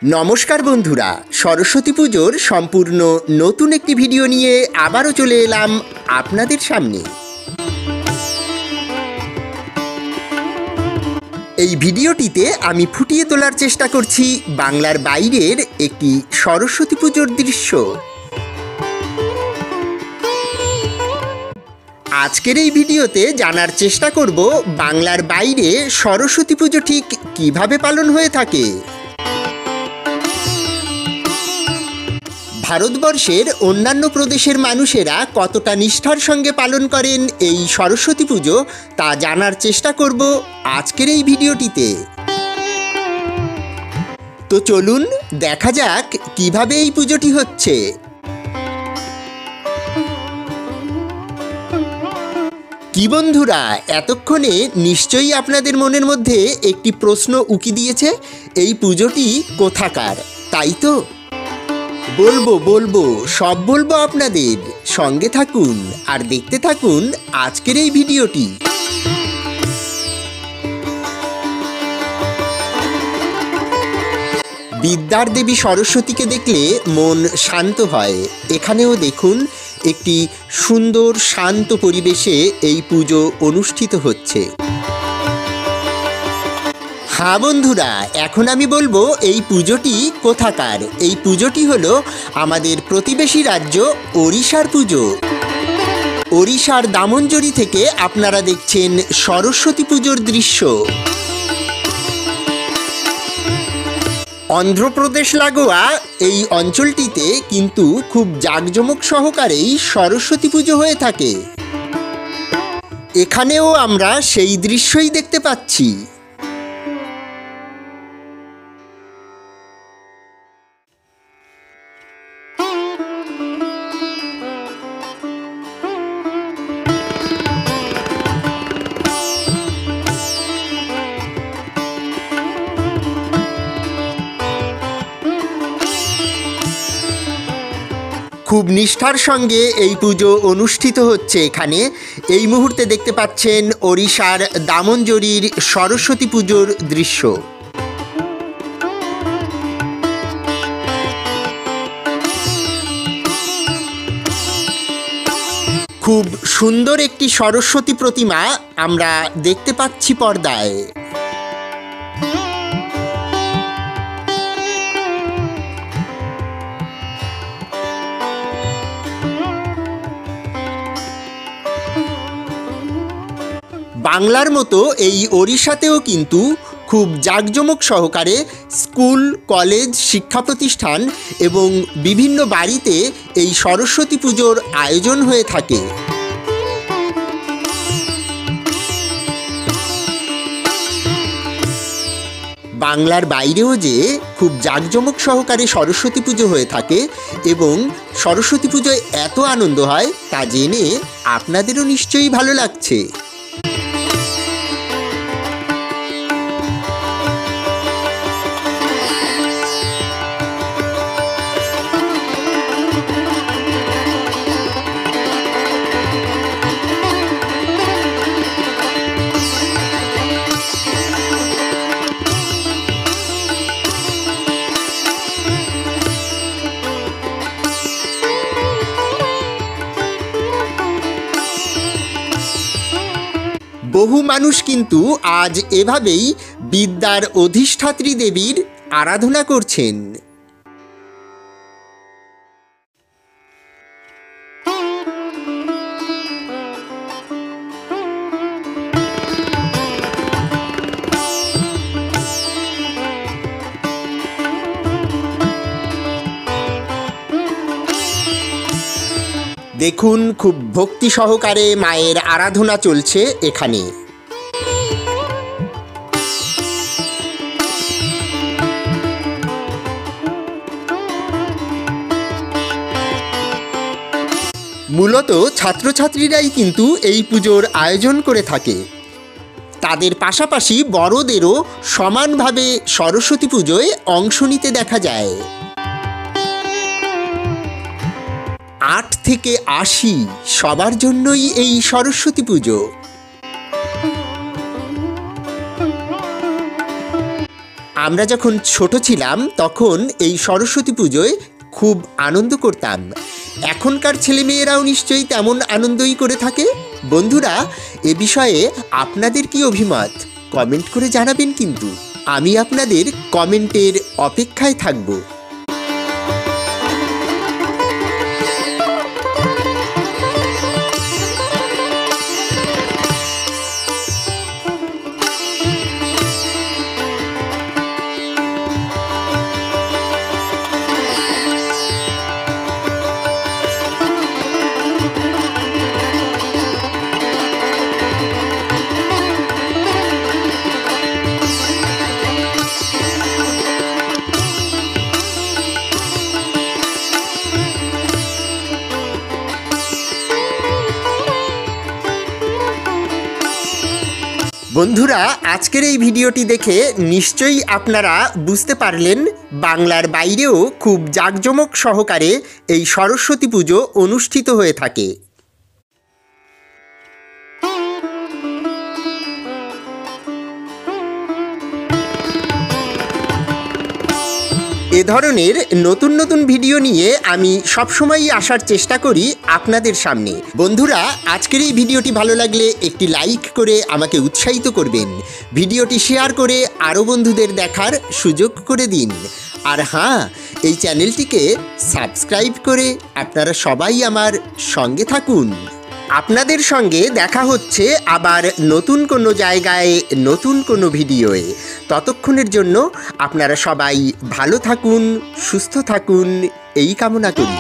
নমস্কার বন্ধুরা, সরস্বতী পুজোর সম্পূর্ণ নতুন একটি ভিডিও নিয়ে আবারও চলে এলাম আপনাদের সামনে। এই ভিডিওটিতে আমি ফুটিয়ে তোলার চেষ্টা করছি বাংলার বাইরের একটি সরস্বতী পুজোর দৃশ্য। আজকের এই ভিডিওতে জানার চেষ্টা করব বাংলার বাইরে সরস্বতী পুজো ঠিক কিভাবে পালন হয়ে থাকে। ভারতবর্ষের অন্যান্য প্রদেশের মানুষেরা কতটা নিষ্ঠার সঙ্গে পালন করেন এই সরস্বতী পুজো তা জানার চেষ্টা করব আজকের এই ভিডিওটিতে। তো চলুন দেখা যাক কিভাবে এই পুজোটি হচ্ছে। কি বন্ধুরা, এতক্ষণে নিশ্চয়ই আপনাদের মনের মধ্যে একটি প্রশ্ন উকি দিয়েছে, এই পুজোটি কোথাকার, তাই তো? বলবো সব বলবো আপনাদের, সঙ্গে থাকুন আর দেখতে থাকুন আজকের এই ভিডিওটি। বিদ্যার দেবী সরস্বতীকে দেখলে মন শান্ত হয়। এখানেও দেখুন একটি সুন্দর শান্ত পরিবেশে এই পুজো অনুষ্ঠিত হচ্ছে। হ্যাঁ বন্ধুরা, এখন আমি বলবো এই পুজোটি কোথাকার। এই পুজোটি হলো আমাদের প্রতিবেশী রাজ্য ওড়িশার পুজো। ওড়িশার দামনজরি থেকে আপনারা দেখছেন সরস্বতী পুজোর দৃশ্য। অন্ধ্রপ্রদেশ লাগোয়া এই অঞ্চলটিতে কিন্তু খুব জাঁকজমক সহকারেই সরস্বতী পুজো হয়ে থাকে। এখানেও আমরা সেই দৃশ্যই দেখতে পাচ্ছি। খুব নিষ্ঠার সঙ্গে এই পুজো অনুষ্ঠিত হচ্ছে এখানে। এই মুহূর্তে দেখতে পাচ্ছেন ওড়িশার দামনজরির সরস্বতী পুজোর দৃশ্য। খুব সুন্দর একটি সরস্বতী প্রতিমা আমরা দেখতে পাচ্ছি পর্দায়। বাংলার মতো এই ওড়িশাতেও কিন্তু খুব জাঁকজমক সহকারে স্কুল, কলেজ, শিক্ষা প্রতিষ্ঠান এবং বিভিন্ন বাড়িতে এই সরস্বতী পুজোর আয়োজন হয়ে থাকে। বাংলার বাইরেও যে খুব জাঁকজমক সহকারে সরস্বতী পুজো হয়ে থাকে এবং সরস্বতী পুজোয় এত আনন্দ হয় তা জেনে আপনাদেরও নিশ্চয়ই ভালো লাগছে। বহু মানুষ কিন্তু আজ এভাবেই বিদ্যার অধিষ্ঠাত্রী দেবীর আরাধনা করছেন। দেখুন খুব ভক্তি সহকারে মায়ের আরাধনা চলছে এখানে। মূলত ছাত্রছাত্রীরাই কিন্তু এই পুজোর আয়োজন করে থাকে। তাদের পাশাপাশি বড়দেরও সমানভাবে সরস্বতী পুজোয় অংশ নিতে দেখা যায়। 8 থেকে 80 সবার জন্যই এই সরস্বতী পুজো। আমরা যখন ছোট ছিলাম তখন এই সরস্বতী পুজোয় খুব আনন্দ করতাম। এখনকার ছেলেমেয়েরাও নিশ্চয়ই তেমন আনন্দই করে থাকে। বন্ধুরা, এ বিষয়ে আপনাদের কি অভিমত কমেন্ট করে জানাবেন, কিন্তু আমি আপনাদের কমেন্টের অপেক্ষায় থাকব। বন্ধুরা, আজকের এই ভিডিওটি দেখে নিশ্চয়ই আপনারা বুঝতে পারলেন বাংলার বাইরেও খুব জাঁকজমক সহকারে এই সরস্বতী পুজো অনুষ্ঠিত হয়ে থাকে। এ ধরনের নতুন নতুন ভিডিও নিয়ে আমি সবসময়ই আসার চেষ্টা করি আপনাদের সামনে। বন্ধুরা, আজকের এই ভিডিওটি ভালো লাগলে একটি লাইক করে আমাকে উৎসাহিত করবেন। ভিডিওটি শেয়ার করে আরও বন্ধুদের দেখার সুযোগ করে দিন। আর হ্যাঁ, এই চ্যানেলটিকে সাবস্ক্রাইব করে আপনারা সবাই আমার সঙ্গে থাকুন। আপনাদের সঙ্গে দেখা হচ্ছে আবার নতুন কোনো জায়গায়, নতুন কোনো ভিডিওয়ে। ততক্ষণের জন্য আপনারা সবাই ভালো থাকুন, সুস্থ থাকুন, এই কামনা করি।